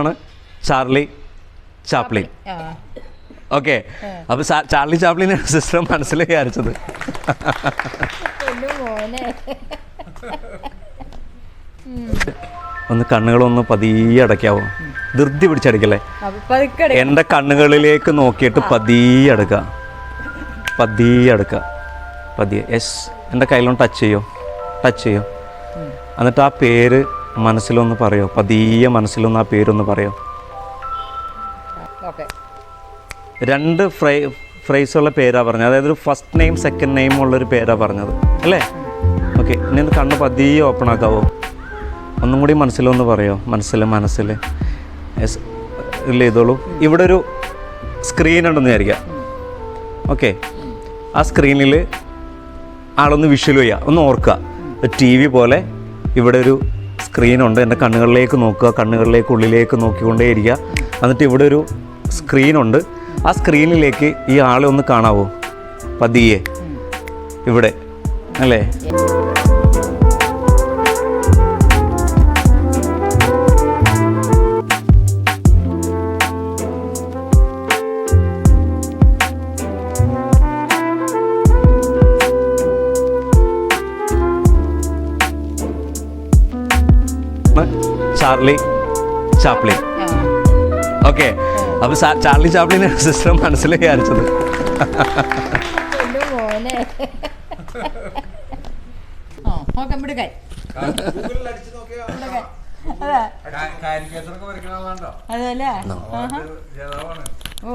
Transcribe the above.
ആണ് Charlie Chaplin. Okay, അപ്പൊ Charlie ചാപ്ലിനെ സിസ്റ്റർ മനസ്സിൽ വിചാരിച്ചത്. ഒന്ന് കണ്ണുകളൊന്ന് പതിയെ അടയ്ക്കാവോ? ധൃതി പിടിച്ചടിക്കല്ലേ. എൻ്റെ കണ്ണുകളിലേക്ക് നോക്കിയിട്ട് പതിയെ അടുക്കുക, പതിയെ അടുക്കുക, പതിയെ. യെസ്, എൻ്റെ കയ്യിലൊന്ന് ടച്ച് ചെയ്യോ. എന്നിട്ട് ആ പേര് മനസ്സിലൊന്ന് പറയോ, പതിയെ മനസ്സിലൊന്ന് ആ പേരൊന്ന് പറയോ. രണ്ട് ഫ്രേസുള്ള പേരാണ് പറഞ്ഞത്, അതായത് ഒരു ഫസ്റ്റ് നെയിം സെക്കൻഡ് നെയിം ഉള്ളൊരു പേരാണ് പറഞ്ഞത് അല്ലേ? ഓക്കെ, ഇനി ഒന്ന് കണ്ണ് പതിയെ ഓപ്പൺ ആക്കാവോ? ഒന്നും കൂടി മനസ്സിലൊന്ന് പറയോ, മനസ്സിൽ യെസ് ഇല്ല ചെയ്തോളൂ. ഇവിടെ ഒരു സ്ക്രീൻ ഉണ്ടെന്ന് വിചാരിക്കാം. ഓക്കെ, ആ സ്ക്രീനിൽ ആളൊന്ന് വിഷ്വൽ ചെയ്യുക, ഒന്ന് ഓർക്കുക. ടി വി പോലെ ഇവിടെ ഒരു സ്ക്രീനുണ്ട്. എൻ്റെ കണ്ണുകളിലേക്ക് നോക്കുക, കണ്ണുകളിലേക്ക് ഉള്ളിലേക്ക് നോക്കിക്കൊണ്ടേയിരിക്കുക. എന്നിട്ട് ഇവിടെ ഒരു സ്ക്രീനുണ്ട്. ആ സ്ക്രീനിലേക്ക് ഈ ആളെ ഒന്ന് കാണാവോ പതിയെ, ഇവിടെ അല്ലേ? Charlie Chaplin. ഓക്കെ, അപ്പൊ ചാർലി ചാപ്ലിനെ സിസ്റ്റർ മനസ്സിൽ വിചാരിച്ചത്. അതല്ലേ. ഓ